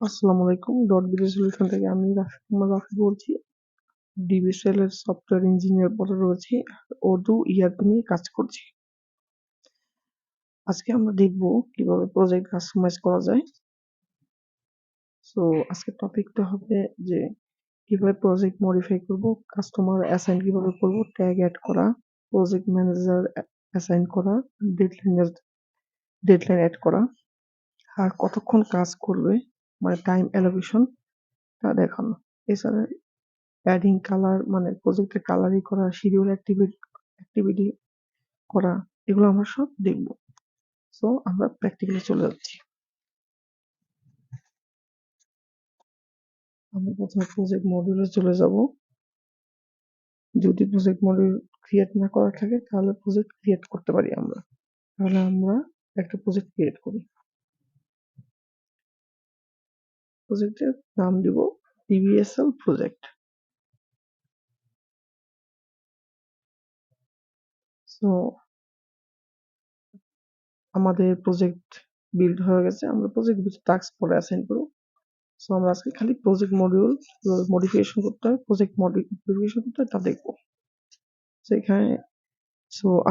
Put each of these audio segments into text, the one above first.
আসসালামু আলাইকুম। Dot BD solution থেকে আমি রাফি বলছি। ডিবিএসএল এর সফটওয়্যার ইঞ্জিনিয়ার পদে রয়েছি। ওডু ইআরপি নিয়ে কাজ করছি। আজকে আমরা দেখব কিভাবে প্রজেক্ট কাস্টমাইজ করা যায়। আজকের টপিকটা হবে যে কিভাবে প্রজেক্ট মডিফাই করব, কাস্টমার অ্যাসাইন কিভাবে করব, ট্যাগ অ্যাড করা, প্রজেক্ট ম্যানেজার অ্যাসাইন করা, ডেডলাইন অ্যাড করা, আর কতক্ষণ কাজ করবে মানে টাইম অ্যালোকেশন তা দেখানো। এছাড়া অ্যাডিং কালার মানে প্রজেক্টের কালারিং করা, শিডিউল অ্যাক্টিভিটি করা, এগুলো আমরা সব দেখব। আমরা প্র্যাকটিক্যালি চলে যাচ্ছি। আমরা প্রথমে প্রজেক্ট মডিউলে চলে যাব। যদি প্রজেক্ট মডিউল ক্রিয়েট না করা থাকে তাহলে প্রজেক্ট ক্রিয়েট করতে পারি আমরা। তাহলে আমরা একটা প্রজেক্ট ক্রিয়েট করি। প্রজেক্টের নাম দিব ডিবিএসএল প্রজেক্ট। সো আমাদের প্রজেক্ট বিল্ড হয়ে গেছে। আমরা প্রজেক্ট টাস্ক পরে অ্যাসাইন করব। আমরা আজকে খালি প্রজেক্ট মডিউল মডিফিকেশন করতে হয়, প্রজেক্ট মডিফিকেশন করতে হয় তা দেখবো। এখানে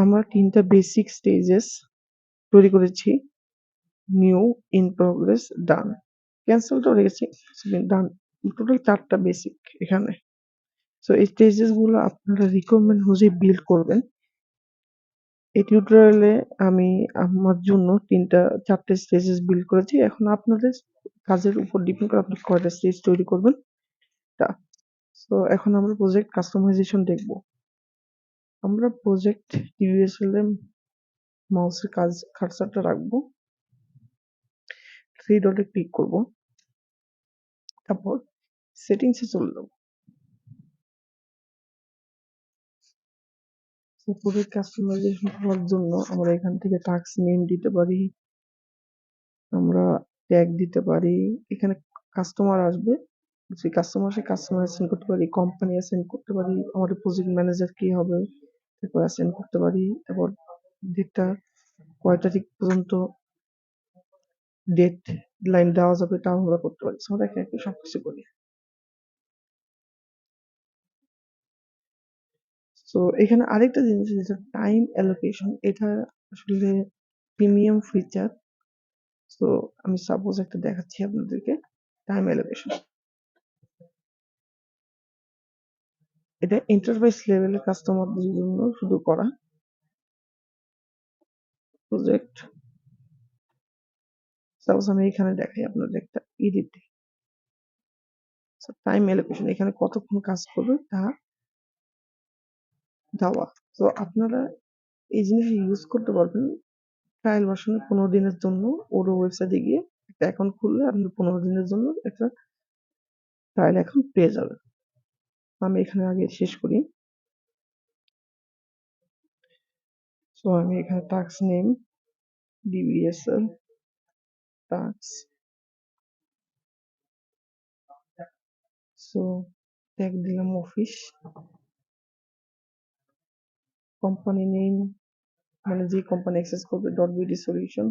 আমরা 3টা বেসিক স্টেজেস তৈরি করেছি। নিউ, ইন প্রগ্রেস, ডান। ক্যান্সেলটাও রেখেছি, ডান। টোটাল 4টা বেসিক এখানে। এই স্টেজেস গুলো আপনারা রিকোয়ারমেন্ট অনুযায়ী বিল্ড করবেন। এই টিউটোরিয়ালে আমি আমার জন্য 4টে স্টেজেস বিল্ড করেছি। এখন আপনাদের কাজের উপর ডিপেন্ড করে আপনি কয়টা স্টেজ তৈরি করবেন তা। এখন আমরা প্রজেক্ট কাস্টমাইজেশন দেখব। আমরা প্রজেক্ট ডিবিএসএল এ মাউসের কার্সারটা রাখবো, 3 ডটে ক্লিক করব, তারপর সেটিংসে চলে যাব। প্রজেক্ট কাস্টমাইজেশন করার জন্য আমরা এখান থেকে টাস্ক নেম দিতে পারি, আমরা ট্যাগ দিতে পারি। এখানে কাস্টমার আসবে, সেই কাস্টমার অ্যাসাইন করতে পারি, কোম্পানি অ্যাসাইন করতে পারি, আমাদের প্রজেক্ট ম্যানেজার কি হবে তারপর অ্যাসাইন করতে পারি। তারপর ডেটটা কয় তারিখ পর্যন্ত ডেট লাইন দেওয়া যাবে তাও আমরা করতে পারি। আমরা এখানে সবকিছু করি। এখানে আরেকটা জিনিস যেটা টাইম অ্যালোকেশন, এটা আসলে প্রিমিয়াম ফিচার। আমি সাপোজ একটা দেখাচ্ছি আপনাদেরকে। টাইম অ্যালোকেশন, এটা এন্টারপ্রাইজ লেভেলের কাস্টমারদের জন্য শুধু করা। প্রজেক্ট সাপোজ আমি এখানে দেখাই আপনাদের একটা এডিট। টাইম অ্যালোকেশন, এখানে কতক্ষণ কাজ করবে তা দেওয়া। আপনারা এই জিনিস ইউজ করতে পারবেন ট্রায়াল ভার্সনে 15 দিনের জন্য। ওর ওয়েবসাইটে গিয়ে একটা অ্যাকাউন্ট খুললে আপনি 15 দিনের জন্য একটা ট্রায়াল অ্যাকাউন্ট পেয়ে যাবেন। আমি এখানে আগে শেষ করি। আমি এখানে টাস্ক নেম ডিবিএসএল টাস্ক, ট্যাগ দিলাম অফিস, কোম্পানি নেম মানে যে কোম্পানি অ্যাক্সেস করবে ডট বিডি সলিউশন,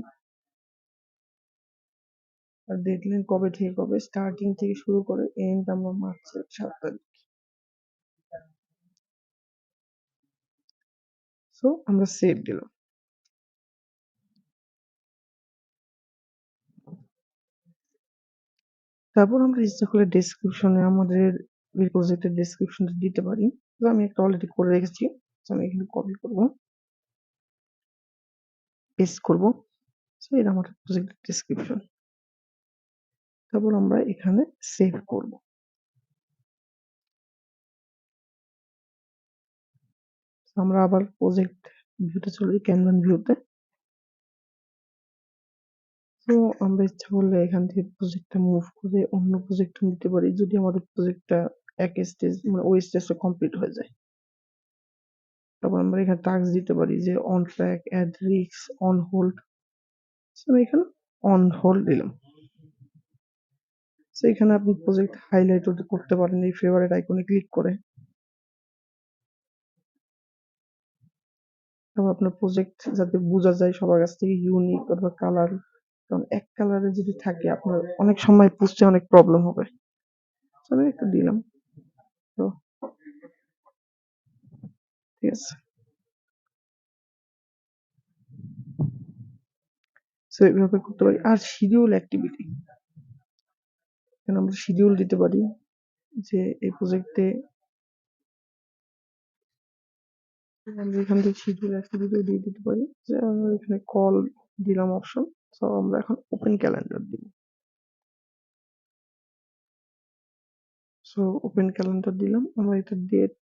আর ডেডলাইন কবে থেকে কবে, স্টার্টিং থেকে শুরু করে এন্ড আমরা মার্চের 7 তারিখ। আমরা সেভ দিলাম। তারপর আমরা ইচ্ছা করলে ডেসক্রিপশনে আমাদের এই প্রজেক্টের ডেসক্রিপশনটা দিতে পারি। আমি একটা অলরেডি করে রেখেছি। আমি এখানে কপি করব, পেস্ট করব। এটা আমাদের প্রজেক্টের ডেসক্রিপশন। তারপর আমরা এখানে সেভ করব। আমরা আবার প্রজেক্ট ভিউতে চলে যাই, ক্যানভান ভিউতে। আমরা ইচ্ছা করলে এখান থেকে প্রজেক্টটা মুভ করে অন্য প্রজেক্ট নিতে পারি যদি আমাদের প্রজেক্টটা এক স্টেজ মানে ওই স্টেজটা কমপ্লিট হয়ে যায়। তারপর আমরা এখানে টাস্ক দিতে পারি যে on track, at risk, on hold. আমি এখানে অন হোল্ড দিলাম। এখানে আপনি প্রজেক্ট হাইলাইট করতে পারেন এই ফেভারিট আইকনে ক্লিক করে। তারপর আপনার প্রজেক্ট যাতে বোঝা যায় সবার কাছ থেকে, ইউনিক অথবা কালার কারণ এক কালারে যদি থাকে আপনার অনেক সময় বুঝতে অনেক প্রবলেম হবে। আমি একটা দিলাম, তো ঠিক আছে। সো এইভাবে করতে পারি। আর শিডিউল অ্যাক্টিভিটি, এখানে আমরা শিডিউল দিতে পারি যে এই প্রজেক্টে আমরা এখান থেকে শিডিউল অ্যাক্টিভিটি দিয়ে দিতে পারি যে আমরা এখানে কল দিলাম অপশন। সো আমরা এখন ওপেন ক্যালেন্ডার দিব। সো ওপেন ক্যালেন্ডার দিলাম, আমরা এটা ডেট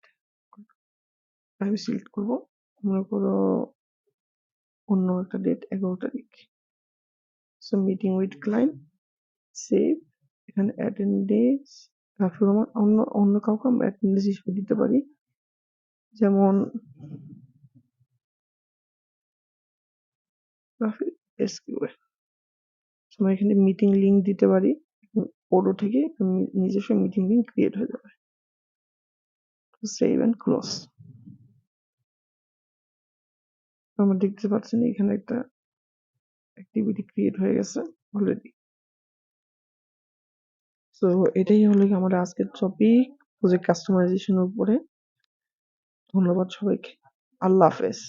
আমি সিলেক্ট করবো, মনে করো অন্য একটা ডেট 11 তারিখ। So meeting with client, save, এখানে অ্যাটেন্ডেন্স রাফির রহমান, অন্য অন্য কাউকে আমরা অ্যাটেন্ডেন্স হিসেবে দিতে পারি, যেমন রাফি এসকিউএ। আমরা এখানে মিটিং লিঙ্ক দিতে পারি, ওডো থেকে নিজস্ব মিটিং লিঙ্ক ক্রিয়েট হয়ে যাবে। Save and close. আমরা দেখতে পাচ্ছেন এখানে একটা অ্যাক্টিভিটি ক্রিয়েট হয়ে গেছে অলরেডি। সো এটাই হলো আমাদের আজকের টপিক, প্রজেক্ট কাস্টমাইজেশনের উপরে। ধন্যবাদ সবাইকে। আল্লাহ হাফেজ।